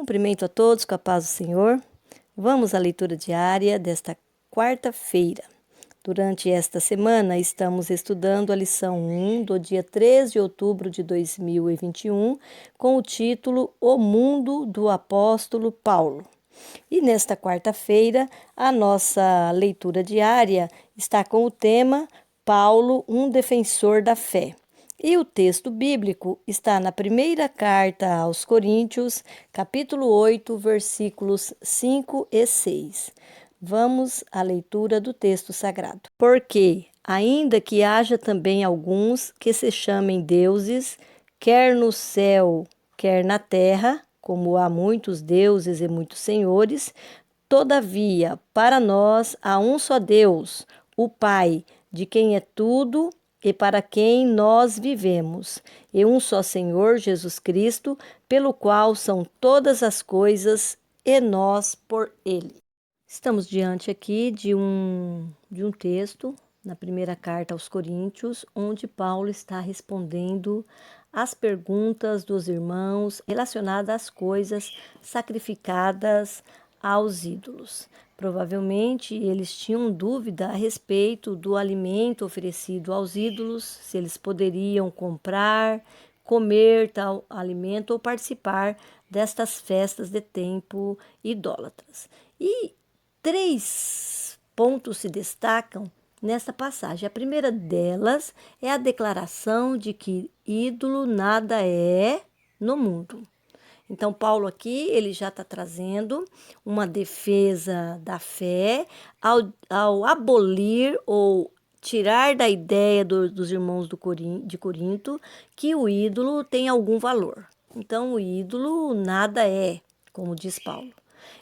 Cumprimento a todos com a paz do Senhor. Vamos à leitura diária desta quarta-feira. Durante esta semana, estamos estudando a lição 1 do dia 3 de outubro de 2021, com o título O Mundo do Apóstolo Paulo. E nesta quarta-feira, a nossa leitura diária está com o tema Paulo, um defensor da fé. E o texto bíblico está na primeira carta aos Coríntios, capítulo 8, versículos 5 e 6. Vamos à leitura do texto sagrado. Porque, ainda que haja também alguns que se chamem deuses, quer no céu, quer na terra, como há muitos deuses e muitos senhores, todavia, para nós há um só Deus, o Pai, de quem é tudo e para quem nós vivemos, e um só Senhor Jesus Cristo, pelo qual são todas as coisas e nós por Ele. Estamos diante aqui de um texto, na primeira carta aos Coríntios, onde Paulo está respondendo às perguntas dos irmãos relacionadas às coisas sacrificadas aos ídolos. Provavelmente eles tinham dúvida a respeito do alimento oferecido aos ídolos, se eles poderiam comprar, comer tal alimento ou participar destas festas de tempo idólatras. E 3 pontos se destacam nesta passagem. A primeira delas é a declaração de que ídolo nada é no mundo. Então, Paulo aqui, ele já está trazendo uma defesa da fé ao abolir ou tirar da ideia dos irmãos de Corinto que o ídolo tem algum valor. Então, o ídolo nada é, como diz Paulo.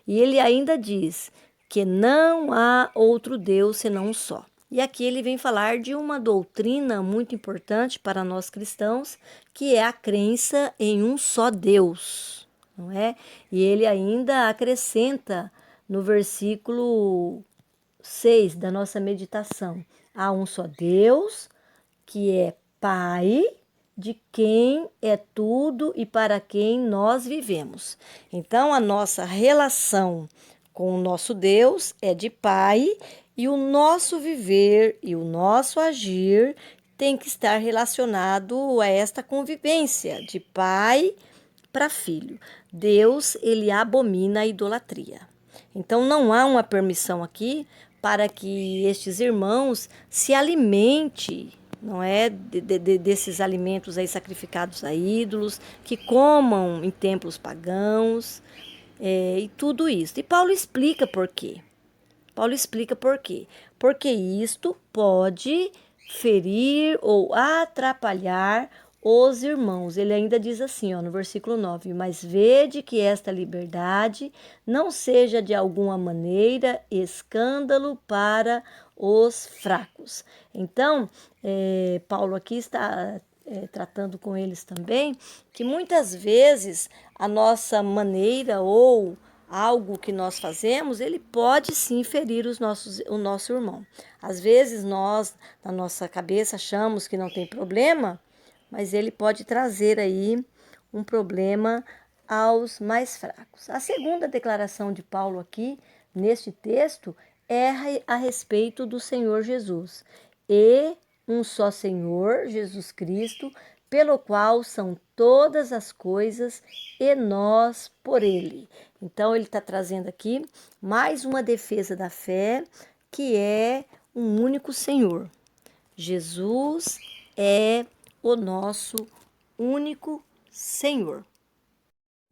E ele ainda diz que não há outro Deus senão um só. E aqui ele vem falar de uma doutrina muito importante para nós cristãos, que é a crença em um só Deus, não é? E ele ainda acrescenta no versículo 6 da nossa meditação: há um só Deus, que é Pai, de quem é tudo e para quem nós vivemos. Então, a nossa relação com o nosso Deus é de Pai, e o nosso viver e o nosso agir tem que estar relacionado a esta convivência de pai para filho. Deus, ele abomina a idolatria. Então, não há uma permissão aqui para que estes irmãos se alimentem, não é, desses alimentos aí sacrificados a ídolos, que comam em templos pagãos, e tudo isso. E Paulo explica por quê. Porque isto pode ferir ou atrapalhar os irmãos. Ele ainda diz assim, no versículo 9: mas vede que esta liberdade não seja de alguma maneira escândalo para os fracos. Então, Paulo aqui está tratando com eles também, que muitas vezes a nossa maneira ou algo que nós fazemos, ele pode sim ferir o nosso irmão. Às vezes nós, na nossa cabeça, achamos que não tem problema, mas ele pode trazer aí um problema aos mais fracos. A segunda declaração de Paulo aqui, neste texto, é a respeito do Senhor Jesus. E um só Senhor, Jesus Cristo, pelo qual são todas as coisas e nós por Ele. Então, ele está trazendo aqui mais uma defesa da fé, que é um único Senhor. Jesus é o nosso único Senhor.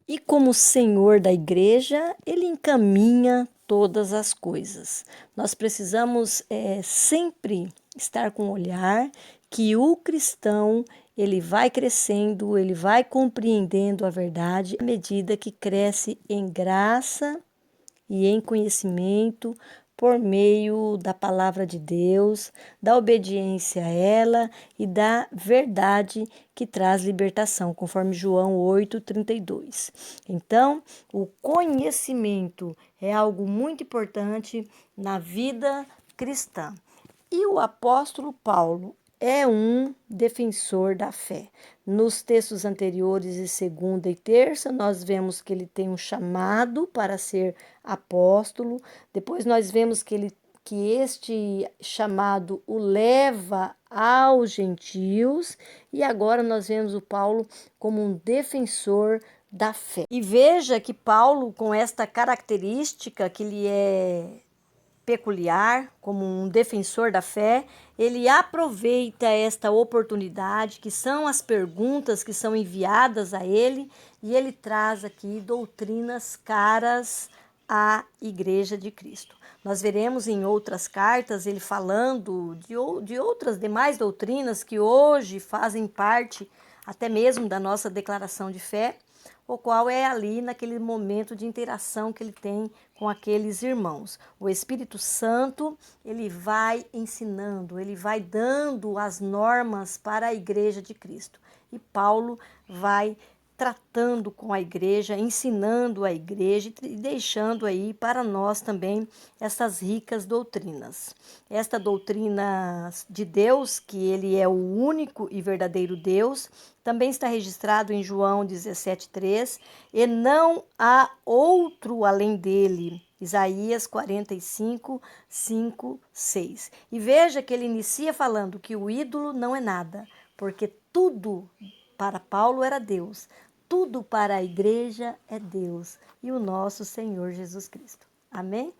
E como Senhor da igreja, ele encaminha todas as coisas. Nós precisamos sempre estar com o olhar que o cristão, ele vai crescendo, ele vai compreendendo a verdade à medida que cresce em graça e em conhecimento por meio da palavra de Deus, da obediência a ela e da verdade que traz libertação, conforme João 8:32. Então, o conhecimento é algo muito importante na vida cristã. E o apóstolo Paulo, é um defensor da fé. Nos textos anteriores, de segunda e terça, nós vemos que ele tem um chamado para ser apóstolo. Depois nós vemos que este chamado o leva aos gentios. E agora nós vemos o Paulo como um defensor da fé. E veja que Paulo, com esta característica que ele é peculiar, como um defensor da fé, ele aproveita esta oportunidade, que são as perguntas que são enviadas a ele, e ele traz aqui doutrinas caras à Igreja de Cristo. Nós veremos em outras cartas ele falando de outras demais doutrinas que hoje fazem parte até mesmo da nossa declaração de fé, o qual é ali naquele momento de interação que ele tem com aqueles irmãos. O Espírito Santo, ele vai ensinando, ele vai dando as normas para a Igreja de Cristo. E Paulo vai tratando com a igreja, ensinando a igreja e deixando aí para nós também essas ricas doutrinas. Esta doutrina de Deus, que ele é o único e verdadeiro Deus, também está registrado em João 17:3, e não há outro além dele. Isaías 45, 5, 6. E veja que ele inicia falando que o ídolo não é nada, porque tudo para Paulo era Deus. Tudo para a igreja é Deus e o nosso Senhor Jesus Cristo. Amém?